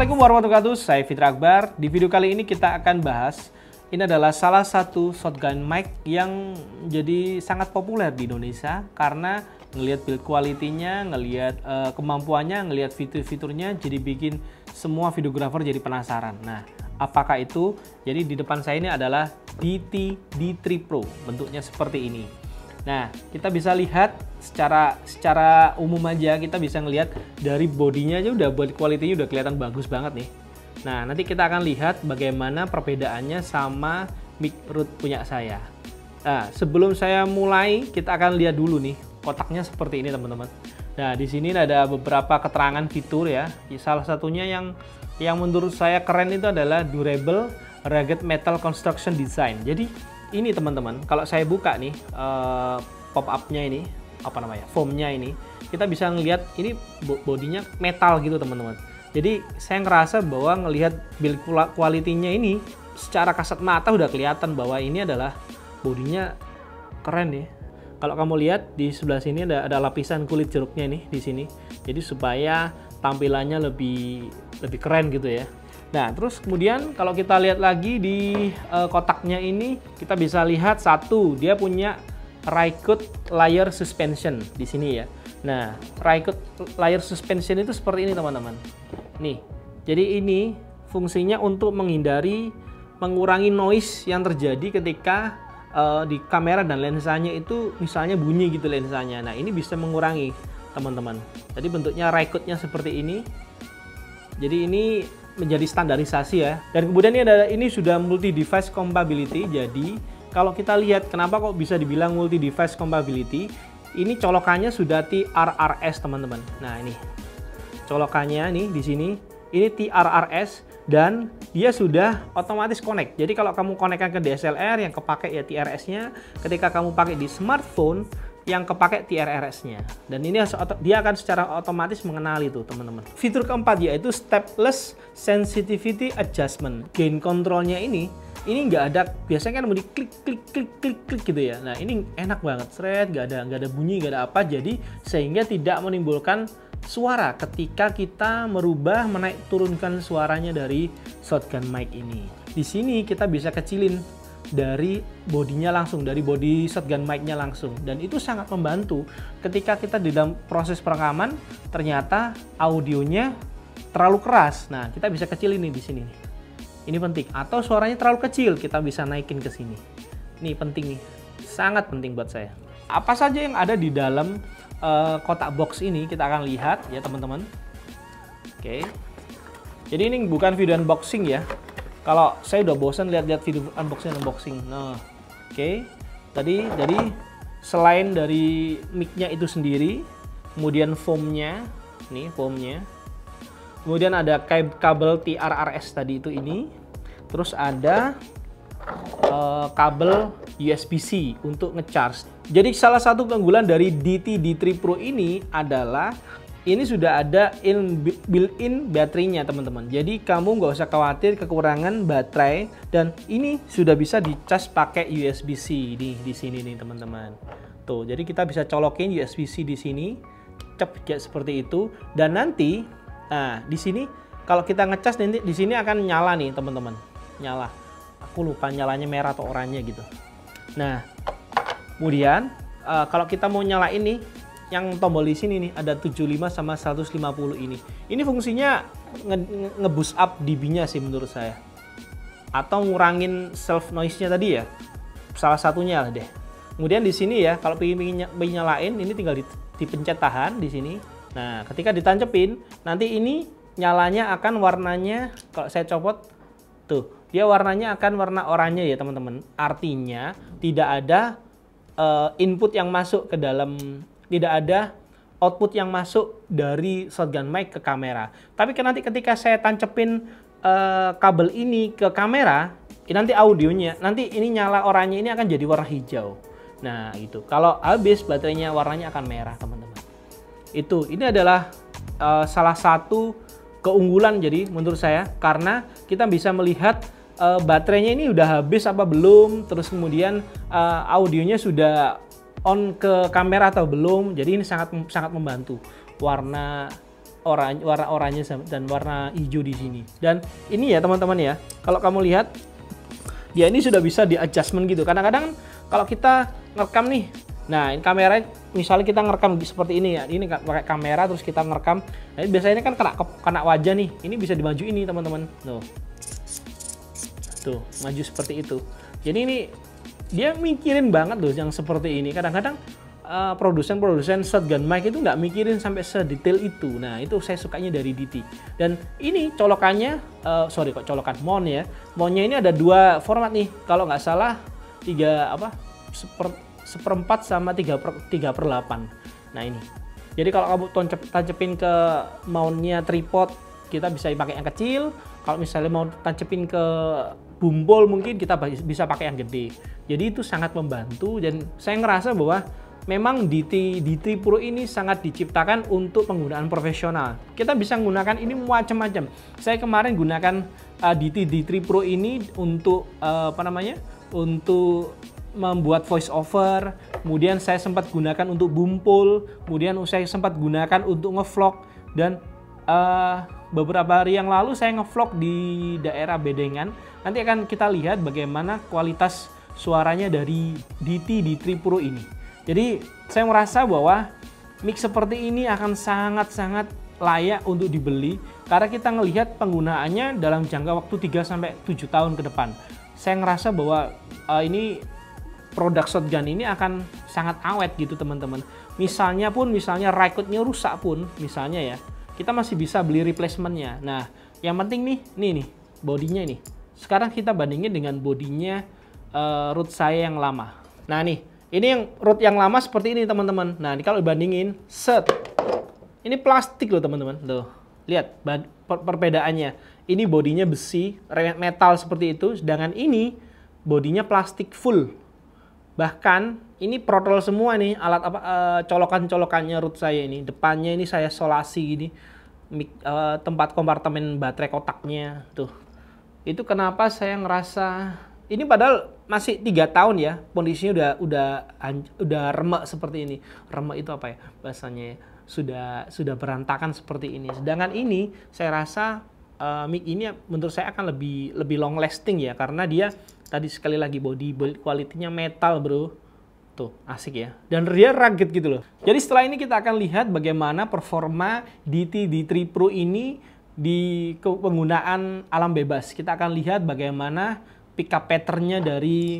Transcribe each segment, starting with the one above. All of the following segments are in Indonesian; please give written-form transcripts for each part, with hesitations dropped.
Assalamualaikum warahmatullahi wabarakatuh, saya Fitra Akbar. Di video kali ini kita akan bahas, ini adalah salah satu shotgun mic yang jadi sangat populer di Indonesia karena ngelihat build quality-nya, ngelihat kemampuannya, ngelihat fitur-fiturnya, jadi bikin semua videographer jadi penasaran. Nah, apakah itu? Jadi di depan saya ini adalah DT D3 Pro, bentuknya seperti ini. Nah, kita bisa lihat secara umum aja, kita bisa ngelihat dari bodinya aja udah build quality-nya udah kelihatan bagus banget nih. Nah, nanti kita akan lihat bagaimana perbedaannya sama mic Rode punya saya. Nah, sebelum saya mulai, kita akan lihat dulu nih kotaknya seperti ini, teman-teman. Nah, di sini ada beberapa keterangan fitur ya. Salah satunya yang menurut saya keren itu adalah durable rugged metal construction design. Jadi ini teman-teman, kalau saya buka nih pop-up-nya ini, apa namanya, foamnya ini, kita bisa ngelihat ini bodinya metal gitu teman-teman. Jadi saya ngerasa bahwa ngelihat build quality-nya ini secara kasat mata udah kelihatan bahwa ini adalah bodinya keren nih. Kalau kamu lihat di sebelah sini ada lapisan kulit jeruknya nih di sini. Jadi supaya tampilannya lebih keren gitu ya. Nah, terus kemudian kalau kita lihat lagi di kotaknya ini, kita bisa lihat satu, dia punya Rycote layer suspension di sini ya. Nah, Rycote layer suspension itu seperti ini teman-teman. Nih, jadi ini fungsinya untuk mengurangi noise yang terjadi ketika di kamera dan lensanya itu misalnya bunyi gitu lensanya. Nah, ini bisa mengurangi teman-teman. Jadi bentuknya Rycote-nya seperti ini. Jadi ini menjadi standarisasi ya. Dan kemudian ini sudah multi device compatibility. Jadi kalau kita lihat kenapa kok bisa dibilang multi device compatibility, ini colokannya sudah TRRS teman-teman. Nah, ini colokannya nih di sini. Ini TRRS dan dia sudah otomatis connect. Jadi kalau kamu konekkan ke DSLR yang kepake ya TRS-nya, ketika kamu pakai di smartphone yang kepake TRRS-nya, dan ini dia akan secara otomatis mengenali tuh teman-teman. Fitur keempat yaitu stepless sensitivity adjustment. Gain controlnya ini nggak ada, biasanya kan mau di klik gitu ya. Nah, ini enak banget, thread, nggak ada bunyi, nggak ada apa, jadi sehingga tidak menimbulkan suara ketika kita merubah menaik turunkan suaranya dari shotgun mic ini. Di sini kita bisa kecilin dari bodinya langsung, dari body shotgun mic-nya langsung, dan itu sangat membantu ketika kita di dalam proses perekaman ternyata audionya terlalu keras. Nah, kita bisa kecil ini di sini nih. Ini penting. Atau suaranya terlalu kecil, kita bisa naikin ke sini. Ini penting nih, sangat penting buat saya. Apa saja yang ada di dalam kotak box ini kita akan lihat ya teman-teman. Oke. Jadi ini bukan video unboxing ya. Kalau saya udah bosan lihat-lihat video unboxing. Nah, oke. Jadi selain dari mic-nya itu sendiri, kemudian foamnya, nih foamnya. Kemudian ada kabel TRRS tadi itu ini. Terus ada kabel USB-C untuk ngecharge. Jadi salah satu keunggulan dari DT D3 Pro ini adalah ini sudah ada built-in baterainya teman-teman. Jadi kamu nggak usah khawatir kekurangan baterai, dan ini sudah bisa dicas pakai USB-C di sini nih teman-teman. Tuh, jadi kita bisa colokin USB-C di sini, cep kayak seperti itu, dan nanti, nah di sini kalau kita ngecas nanti di sini akan nyala nih teman-teman, nyala. Aku lupa nyalanya merah atau oranye gitu. Nah, kemudian kalau kita mau nyala ini, yang tombol di sini nih ada 75 sama 150 ini. Ini fungsinya nge-boost up dB-nya sih menurut saya. Atau ngurangin self noise-nya tadi ya. Salah satunya lah deh. Kemudian di sini ya, kalau pengen nyalain ini tinggal dipencet tahan di sini. Nah, ketika ditancepin, nanti ini nyalanya akan warnanya, kalau saya copot tuh, dia warnanya akan warna oranye ya teman-teman. Artinya tidak ada input yang masuk ke dalam, tidak ada output yang masuk dari shotgun mic ke kamera. Tapi nanti ketika saya tancepin kabel ini ke kamera, nanti audionya, nanti ini nyala oranye ini akan jadi warna hijau. Nah itu, kalau habis baterainya warnanya akan merah teman-teman. Ini adalah salah satu keunggulan jadi menurut saya, karena kita bisa melihat baterainya ini udah habis apa belum, terus kemudian audionya sudah on ke kamera atau belum. Jadi ini sangat membantu. Warna warna oranye dan warna hijau di sini. Dan ini ya teman-teman ya, kalau kamu lihat ya ini sudah bisa di adjustment gitu. Kadang-kadang kalau kita ngerekam nih, nah ini kamera misalnya kita ngerekam seperti ini ya, ini pakai kamera terus kita ngerekam. Nah ini biasanya kan kena wajah nih, ini bisa dimajuin nih teman-teman. Tuh maju seperti itu. Jadi ini dia mikirin banget loh yang seperti ini. Kadang-kadang produsen shotgun mic itu nggak mikirin sampai sedetail itu. Nah itu saya sukanya dari DT. Dan ini colokannya, mount ya. Mountnya ini ada dua format nih. Kalau nggak salah 1/4 sama 3/8. Nah ini. Jadi kalau kamu tancepin ke mountnya tripod, kita bisa pakai yang kecil. Kalau misalnya mau tancepin ke bumbol mungkin kita bisa pakai yang gede. Jadi itu sangat membantu dan saya ngerasa bahwa memang DT Pro ini sangat diciptakan untuk penggunaan profesional. Kita bisa menggunakan ini macam-macam. Saya kemarin gunakan DT Pro ini untuk untuk membuat voice over. Kemudian saya sempat gunakan untuk bumpul. Kemudian saya sempat gunakan untuk ngevlog dan beberapa hari yang lalu saya ngevlog di daerah Bedengan. Nanti akan kita lihat bagaimana kualitas suaranya dari DT Pro ini. Jadi saya merasa bahwa mic seperti ini akan sangat-sangat layak untuk dibeli karena kita ngelihat penggunaannya dalam jangka waktu 3-7 tahun ke depan. Saya ngerasa bahwa ini produk shotgun ini akan sangat awet gitu teman-teman. Misalnya raikotnya rusak pun misalnya ya, kita masih bisa beli replacementnya. Nah yang penting nih bodinya nih. Sekarang kita bandingin dengan bodinya Rode saya yang lama. Nah nih, ini yang Rode yang lama seperti ini teman-teman. Nah ini kalau dibandingin, ini plastik loh teman-teman. Tuh, lihat perbedaannya. Ini bodinya besi, metal seperti itu. Sedangkan ini bodinya plastik full. Bahkan ini protol semua nih alat colokan-colokannya Rode saya ini. Depannya ini saya solasi gini. Tempat kompartemen baterai kotaknya tuh. Itu kenapa saya ngerasa ini padahal masih 3 tahun ya, kondisinya udah remek seperti ini. Remek itu apa ya bahasanya ya? Sudah berantakan seperti ini. Sedangkan ini saya rasa mic ini menurut saya akan lebih long lasting ya, karena dia tadi sekali lagi body quality-nya metal bro. Tuh asik ya, dan dia rugged gitu loh. Jadi setelah ini kita akan lihat bagaimana performa DT Pro ini di penggunaan alam bebas. Kita akan lihat bagaimana pickup pattern-nya dari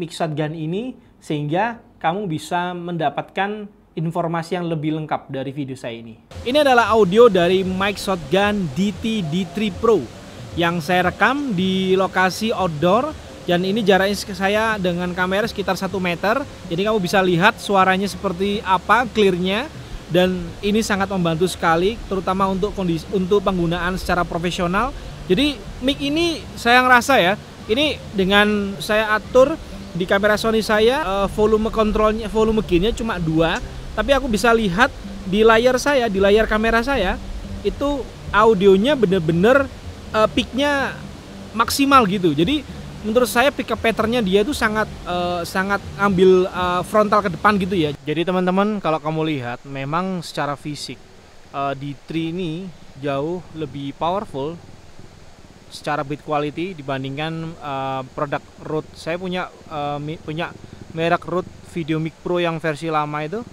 mic shotgun ini sehingga kamu bisa mendapatkan informasi yang lebih lengkap dari video saya ini. Ini adalah audio dari mic shotgun DT Pro yang saya rekam di lokasi outdoor, dan ini jaraknya saya dengan kamera sekitar 1 meter. Jadi kamu bisa lihat suaranya seperti apa, clear-nya, dan ini sangat membantu sekali terutama untuk penggunaan secara profesional. Jadi mic ini saya ngerasa ya, ini dengan saya atur di kamera Sony saya, volume gainnya cuma 2, tapi aku bisa lihat di layar saya, di layar kamera saya itu audionya bener-bener peak-nya maksimal gitu. Jadi menurut saya pickup pattern-nya dia itu sangat ambil frontal ke depan gitu ya. Jadi teman-teman kalau kamu lihat memang secara fisik D3 ini jauh lebih powerful secara bit quality dibandingkan produk Rode. Saya punya merek Rode VideoMic Pro yang versi lama itu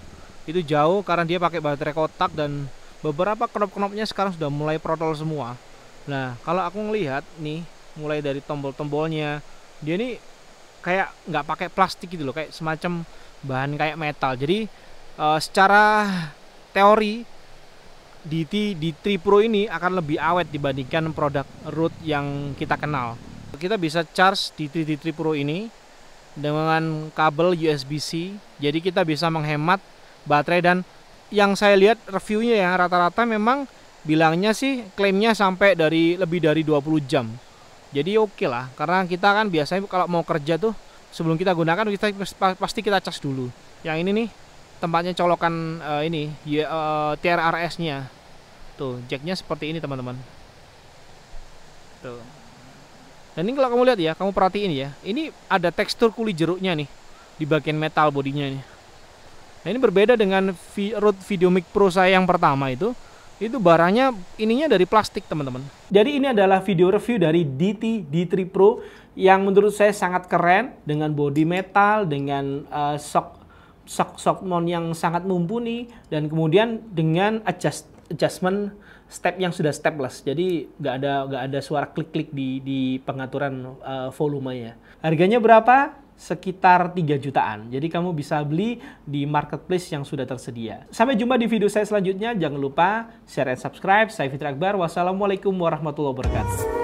jauh karena dia pakai baterai kotak dan beberapa knop-knopnya sekarang sudah mulai protol semua. Nah kalau aku ngelihat nih, mulai dari tombol-tombolnya dia ini kayak nggak pakai plastik gitu loh, kayak semacam bahan kayak metal. Jadi secara teori D3 Pro ini akan lebih awet dibandingkan produk Rode yang kita kenal. Kita bisa charge D3 Pro ini dengan kabel USB-C, jadi kita bisa menghemat baterai. Dan yang saya lihat reviewnya ya, rata-rata memang bilangnya sih klaimnya sampai lebih dari 20 jam. Jadi oke lah, karena kita kan biasanya kalau mau kerja tuh sebelum kita gunakan pasti kita cas dulu. Yang ini nih tempatnya colokan TRRS-nya. Tuh, jacknya seperti ini teman-teman. Tuh. Dan ini kalau kamu lihat ya, kamu perhatiin ya, ini ada tekstur kulit jeruknya nih di bagian metal bodinya nih. Nah ini berbeda dengan Rode VideoMic Pro saya yang pertama itu. Itu barangnya ininya dari plastik, teman-teman. Jadi ini adalah video review dari DT D3 Pro yang menurut saya sangat keren dengan body metal, dengan shock mount yang sangat mumpuni, dan kemudian dengan adjustment step yang sudah stepless. Jadi nggak ada suara klik-klik di pengaturan volumenya. Harganya berapa? Sekitar 3 jutaan. Jadi kamu bisa beli di marketplace yang sudah tersedia. Sampai jumpa di video saya selanjutnya. Jangan lupa share dan subscribe. Saya Fitri Akbar. Wassalamualaikum warahmatullahi wabarakatuh.